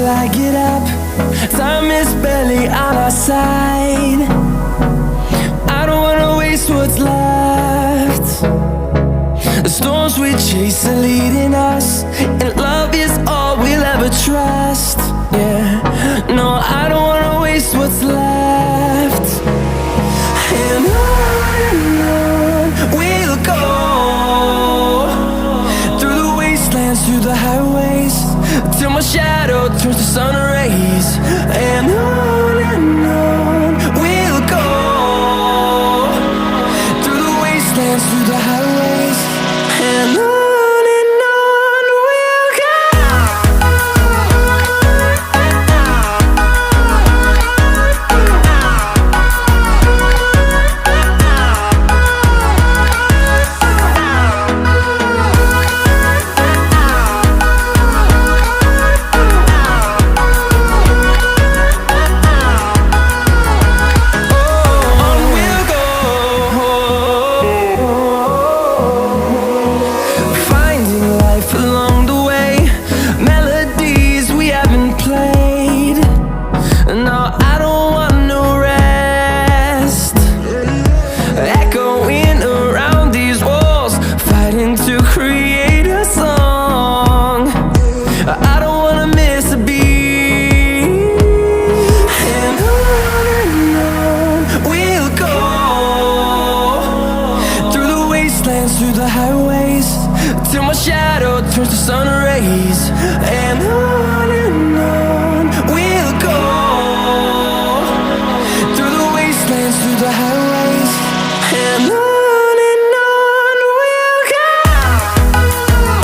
till I get up. Time is barely on our side. I don't wanna waste what's left. The storms we chase are leading us, and love is all we'll ever trust. Yeah, no, I don't wanna waste what's left. And on we'll go, through the wastelands, through the highways, till my shadow turns to sun rays. And